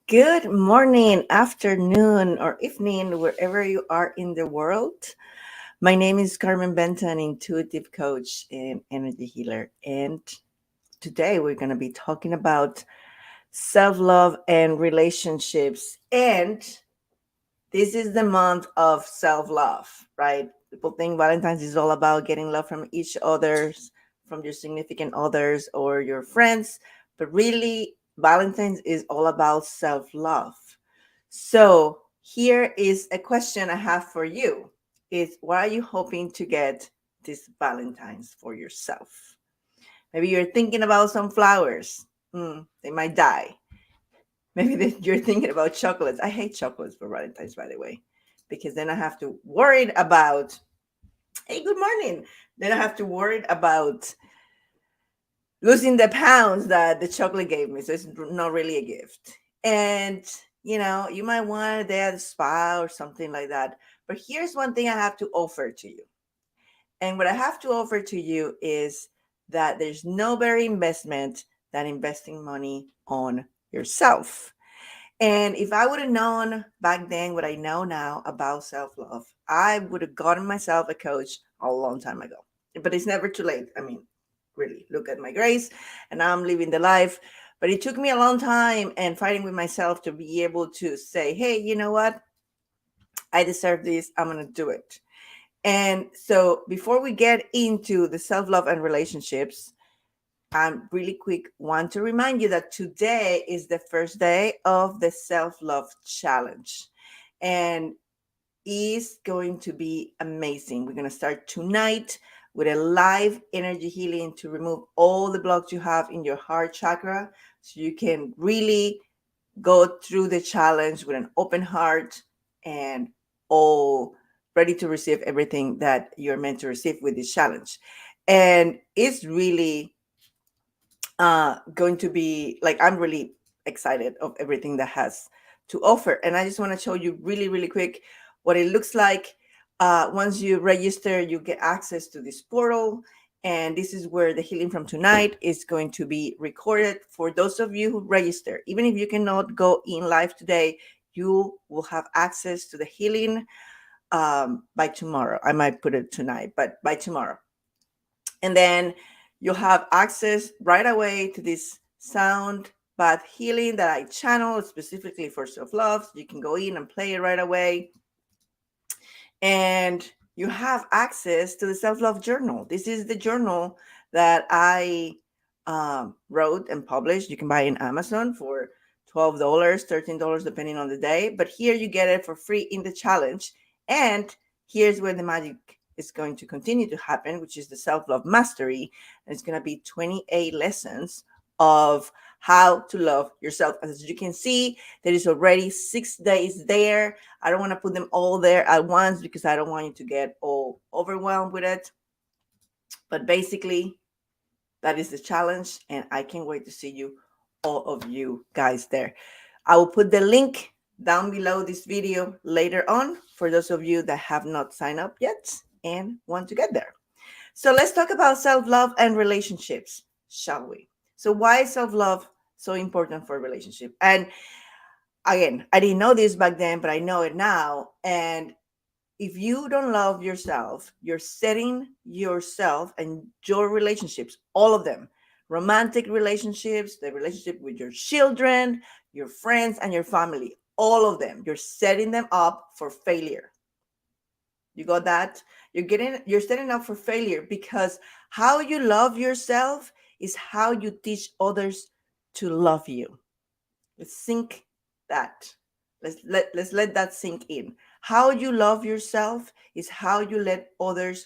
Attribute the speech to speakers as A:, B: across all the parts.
A: Good morning, afternoon, or evening, wherever you are in the world. My name is Carmen Benton, intuitive coach and energy healer. And today we're going to be talking about self love and relationships. And this is the month of self love, right? People think Valentine's is all about getting love from each other's, from your significant others or your friends, but really, Valentine's is all about self love. So here is a question I have for you: Is what are you hoping to get this Valentine's for yourself? Maybe you're thinking about some flowers. They might die. Maybe you're thinking about chocolates. I hate chocolates for Valentine's, by the way, because then I have to worry about, hey, good morning. Then I have to worry about losing the pounds that the chocolate gave me. So it's not really a gift. And, you might want a day at the spa or something like that. But here's one thing I have to offer to you. And what I have to offer to you is that there's no better investment than investing money on yourself. And if I would have known back then what I know now about self love, I would have gotten myself a coach a long time ago. But it's never too late. I mean, really, look at my grace, and now I'm living the life. But it took me a long time and fighting with myself to be able to say, hey, you know what? I deserve this. I'm going to do it. And so before we get into the self love and relationships, really quick want to remind you that today is the first day of the self-love challenge, and is going to be amazing. We're going to start tonight with a live energy healing to remove all the blocks you have in your heart chakra, so you can really go through the challenge with an open heart and all ready to receive everything that you're meant to receive with this challenge. And it's really going to be like, I'm really excited of everything that has to offer. And I just want to show you really, really quick what it looks like. Once you register, you get access to this portal. And this is where the healing from tonight is going to be recorded for those of you who register. Even if you cannot go in live today, you will have access to the healing by tomorrow. I might put it tonight, but by tomorrow. And then you'll have access right away to this sound bath healing that I channel specifically for self-love. So you can go in and play it right away. And you have access to the self-love journal. This is the journal that I wrote and published. You can buy it in Amazon for $12, $13, depending on the day. But here you get it for free in the challenge. And here's where the magic is going to continue to happen, which is the self-love mastery. And it's going to be 28 lessons of how to love yourself. As you can see, there is already 6 days there. I don't want to put them all there at once because I don't want you to get all overwhelmed with it. But basically, that is the challenge, and I can't wait to see you, all of you guys there. I will put the link down below this video later on for those of you that have not signed up yet and want to get there. So let's talk about self-love and relationships, shall we? So why is self-love so important for a relationship? And again, I didn't know this back then, but I know it now. And if you don't love yourself, you're setting yourself and your relationships, all of them, romantic relationships, the relationship with your children, your friends, and your family, all of them, you're setting them up for failure. You got that? You're setting up for failure, because how you love yourself is how you teach others to love you. Let's sink that. Let's let that sink in. How you love yourself is how you let others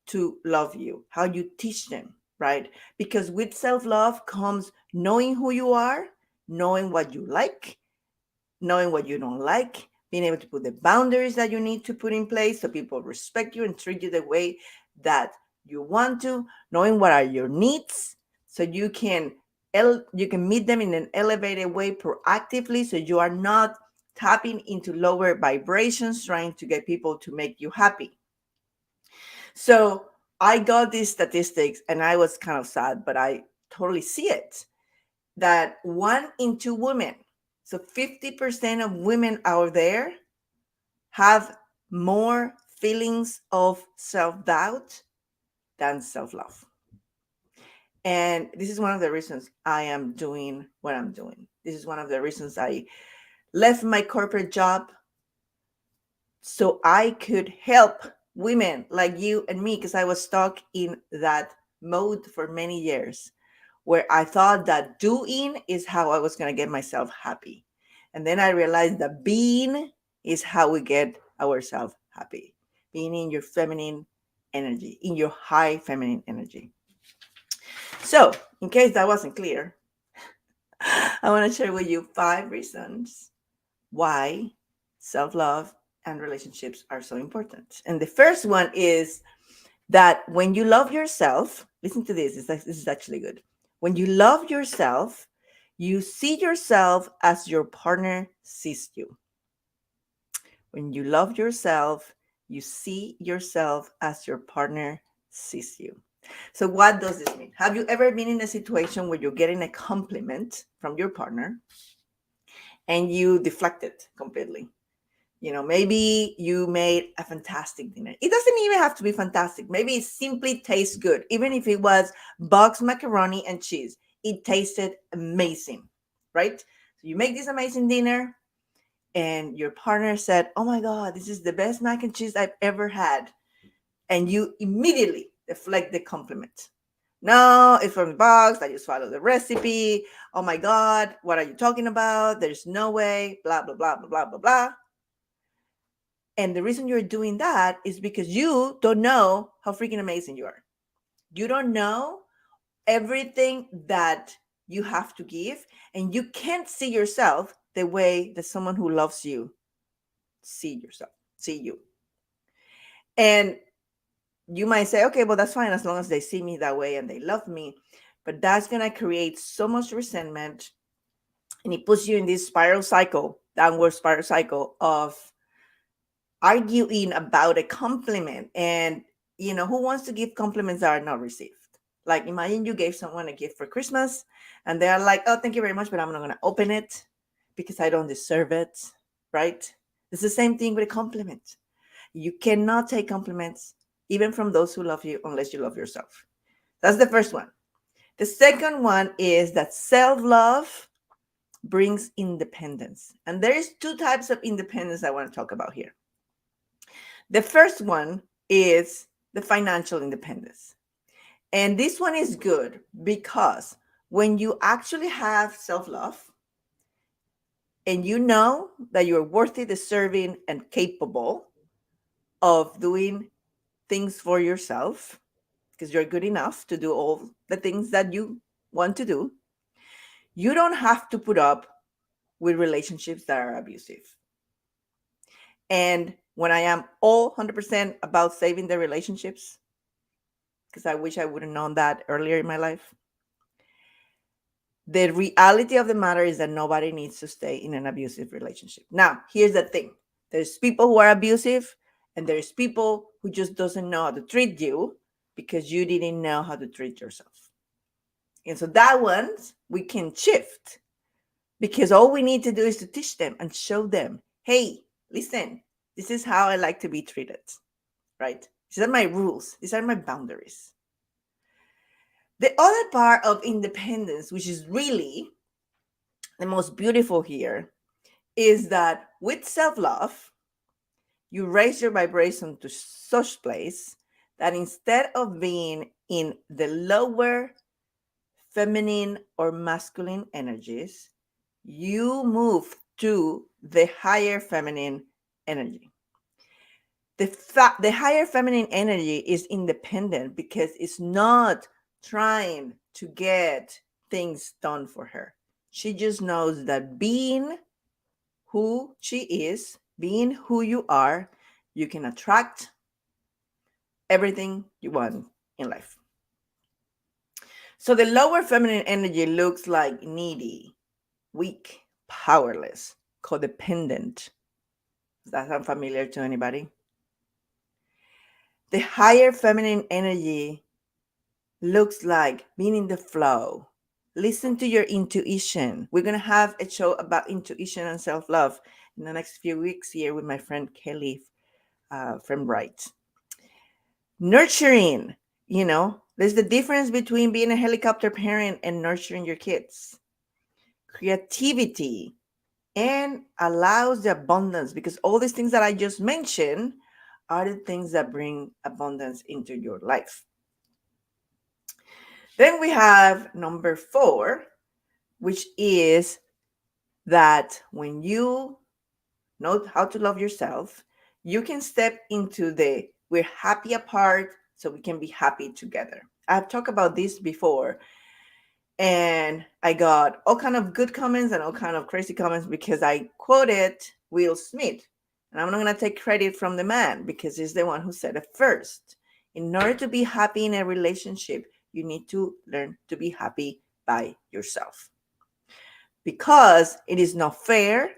A: to love you, how you teach them, right? Because with self-love comes knowing who you are, knowing what you like, knowing what you don't like, being able to put the boundaries that you need to put in place so people respect you and treat you the way that you want to, knowing what are your needs so you can meet them in an elevated way proactively, so you are not tapping into lower vibrations trying to get people to make you happy. So I got these statistics and I was kind of sad, but I totally see it, that 1 in 2 women So 50% of women out there have more feelings of self doubt than self love. And this is one of the reasons I am doing what I'm doing. This is one of the reasons I left my corporate job so I could help women like you and me, because I was stuck in that mode for many years where I thought that doing is how I was going to get myself happy. And then I realized that being is how we get ourselves happy. Being in your feminine energy, in your high feminine energy. So, in case that wasn't clear, I want to share with you 5 reasons why self love and relationships are so important. And the first one is that when you love yourself, listen to this, this is actually good. When you love yourself, you see yourself as your partner sees you. When you love yourself, you see yourself as your partner sees you. So, what does this mean? Have you ever been in a situation where you're getting a compliment from your partner and you deflect it completely? Maybe you made a fantastic dinner. It doesn't even have to be fantastic. Maybe it simply tastes good. Even if it was boxed macaroni and cheese, it tasted amazing, right? So you make this amazing dinner, and your partner said, "Oh my God, this is the best mac and cheese I've ever had." And you immediately deflect the compliment. No, it's from the box. I just followed the recipe. Oh my God, what are you talking about? There's no way, blah, blah, blah, blah, blah, blah, blah. And the reason you're doing that is because you don't know how freaking amazing you are. You don't know everything that you have to give, and you can't see yourself the way that someone who loves you see you. And you might say, okay, well, that's fine as long as they see me that way and they love me. But that's going to create so much resentment, and it puts you in this downward spiral cycle of arguing about a compliment. And who wants to give compliments that are not received? Like, imagine you gave someone a gift for Christmas and they're like, oh, thank you very much, but I'm not going to open it because I don't deserve it, right? It's the same thing with a compliment. You cannot take compliments even from those who love you unless you love yourself. That's the first one. The second one is that self-love brings independence. And there is 2 types of independence I want to talk about here. The first one is the financial independence. And this one is good because when you actually have self love and you know that you're worthy, deserving, and capable of doing things for yourself, because you're good enough to do all the things that you want to do, you don't have to put up with relationships that are abusive. And when I am all 100% about saving the relationships, because I wish I would have known that earlier in my life, the reality of the matter is that nobody needs to stay in an abusive relationship. Now, here's the thing. There's people who are abusive, and there's people who just doesn't know how to treat you because you didn't know how to treat yourself. And so that ones we can shift, because all we need to do is to teach them and show them, hey, listen, this is how I like to be treated, right? These are my rules. These are my boundaries. The other part of independence, which is really the most beautiful here, is that with self-love, you raise your vibration to such place that instead of being in the lower feminine or masculine energies, you move to the higher feminine energy. The higher feminine energy is independent because it's not trying to get things done for her. She just knows that being who she is, being who you are, you can attract everything you want in life. So the lower feminine energy looks like needy, weak, powerless, codependent. Does that sound familiar to anybody? The higher feminine energy looks like being in the flow, Listen to your intuition. We're going to have a show about intuition and self love in the next few weeks here with my friend Kelly from Bright. Nurturing, there's the difference between being a helicopter parent and nurturing your kids. Creativity, and allows the abundance, because all these things that I just mentioned are the things that bring abundance into your life. Then we have number 4, which is that when you know how to love yourself, you can step into the we're happy apart so we can be happy together. I've talked about this before, and I got all kind of good comments and all kind of crazy comments because I quoted Will Smith. And I'm not going to take credit from the man because he's the one who said it first. In order to be happy in a relationship, you need to learn to be happy by yourself. Because it is not fair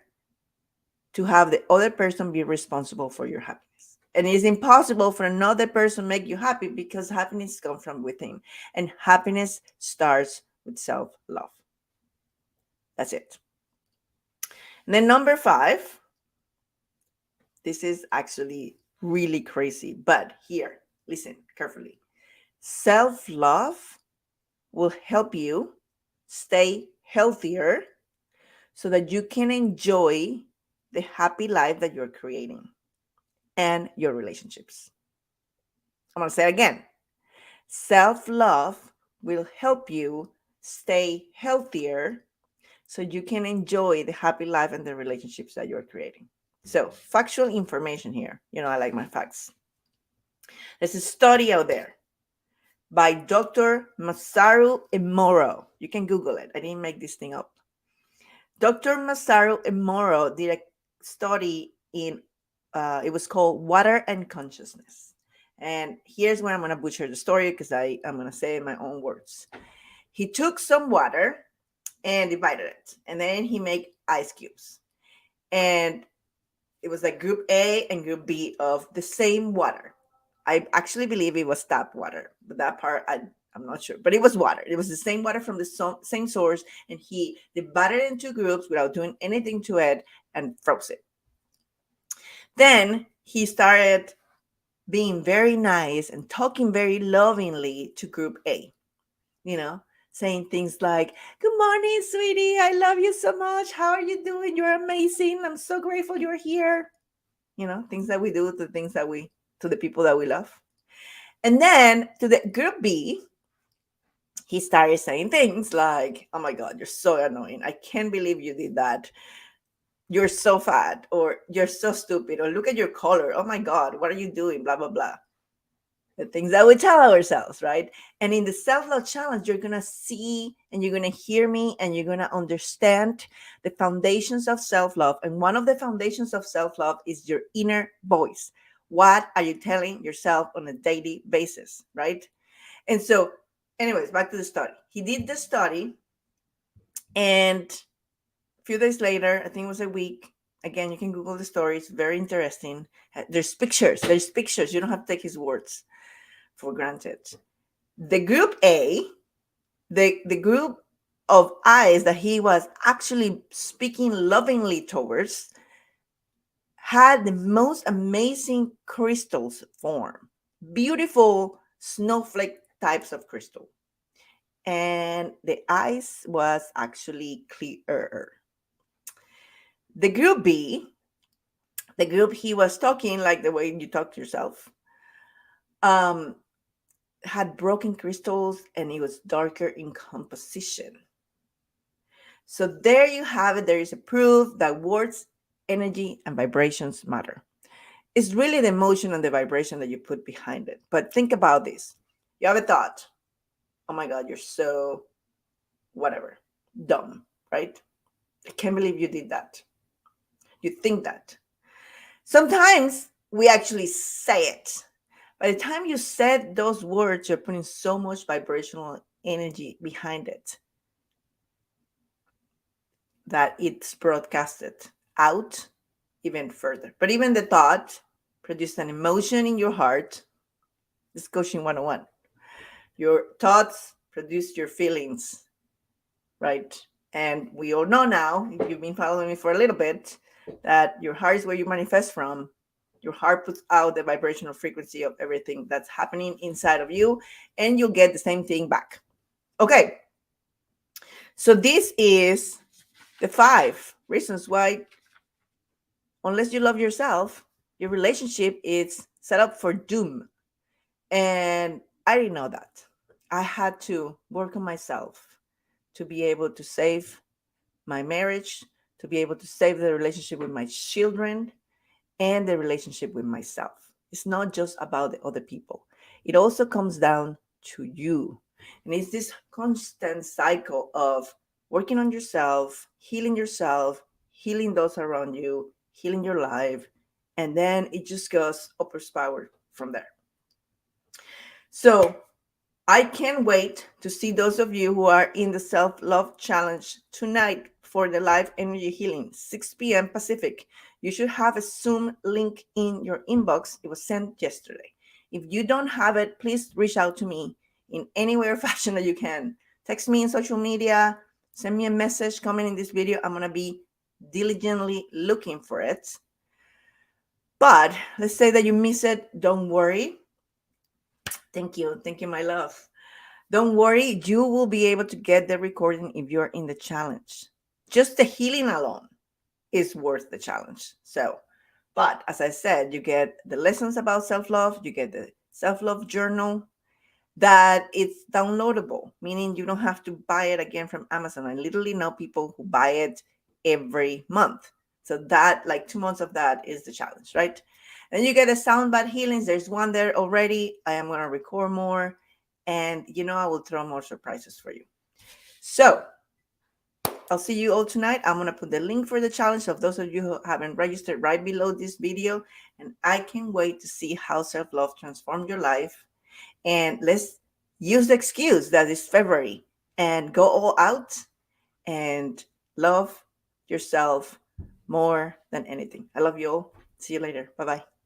A: to have the other person be responsible for your happiness. And it is impossible for another person to make you happy because happiness comes from within. And happiness starts with self-love. That's it. And then number 5, this is actually really crazy, but here, listen carefully. Self-love will help you stay healthier so that you can enjoy the happy life that you're creating and your relationships. I'm going to say it again. Self-love will help you stay healthier so you can enjoy the happy life and the relationships that you're creating. So, factual information here. I like my facts. There's a study out there by Dr. Masaru Emoto. You can Google it. I didn't make this thing up. Dr. Masaru Emoto did a study it was called Water and Consciousness. And here's where I'm going to butcher the story because I'm going to say it in my own words. He took some water and divided it. And then he made ice cubes. And it was like group A and group B of the same water. I actually believe it was tap water, but that part I'm not sure. But it was water. It was the same water from the same source. And he divided it into groups without doing anything to it and froze it. Then he started being very nice and talking very lovingly to group A, saying things like, "Good morning, sweetie. I love you so much. How are you doing? You're amazing. I'm so grateful you're here." Things that we do to the people that we love. And then to the group B, he started saying things like, "Oh my God, you're so annoying. I can't believe you did that. You're so fat," or "You're so stupid," or "Look at your color. Oh my God, what are you doing?" Blah, blah, blah. The things that we tell ourselves, right? And in the self-love challenge, you're going to see and you're going to hear me and you're going to understand the foundations of self-love. And one of the foundations of self-love is your inner voice. What are you telling yourself on a daily basis, right? And so, anyways, back to the study. He did the study, and a few days later, I think it was a week. Again, you can Google the story. It's very interesting. There's pictures. You don't have to take his words for granted. The group A, the group of eyes that he was actually speaking lovingly towards, had the most amazing crystals form. Beautiful snowflake types of crystal. And the ice was actually clearer. The group B, the group he was talking like the way you talk to yourself, had broken crystals and it was darker in composition. So there you have it. There is a proof that words, energy, and vibrations matter. It's really the emotion and the vibration that you put behind it. But think about this. You have a thought. Oh my God, you're so whatever, dumb, right? I can't believe you did that. You think that. Sometimes we actually say it. By the time you said those words, you're putting so much vibrational energy behind it that it's broadcasted out even further. But even the thought produced an emotion in your heart. This is coaching 101. Your thoughts produce your feelings. right? And we all know now, if you've been following me for a little bit, that your heart is where you manifest from. Your heart puts out the vibrational frequency of everything that's happening inside of you, and you'll get the same thing back. Okay, so this is the 5 reasons why, unless you love yourself, your relationship is set up for doom. And I didn't know that. I had to work on myself to be able to save my marriage, to be able to save the relationship with my children, and the relationship with myself. It's not just about the other people, it also comes down to you. And it's this constant cycle of working on yourself, healing those around you, healing your life, and then it just goes upwards power from there. So I can't wait to see those of you who are in the self love challenge tonight for the live energy healing, 6 p.m. Pacific. You should have a Zoom link in your inbox. It was sent yesterday. If you don't have it, please reach out to me in any way or fashion that you can. Text me in social media, send me a message, comment in this video. I'm going to be diligently looking for it. But let's say that you miss it. Don't worry. Thank you. Thank you, my love. Don't worry, you will be able to get the recording if you're in the challenge. Just the healing alone is worth the challenge. So, but as I said, you get the lessons about self love, you get the self love journal that it's downloadable, meaning you don't have to buy it again from Amazon. I literally know people who buy it every month. So, that like 2 months of that is the challenge, right? Then you get the sound bath healings. There's one there already. I am going to record more, and I will throw more surprises for you. So I'll see you all tonight. I'm going to put the link for the challenge of those of you who haven't registered right below this video. And I can't wait to see how self-love transformed your life. And let's use the excuse that it's February and go all out and love yourself more than anything. I love you all. See you later. Bye-bye.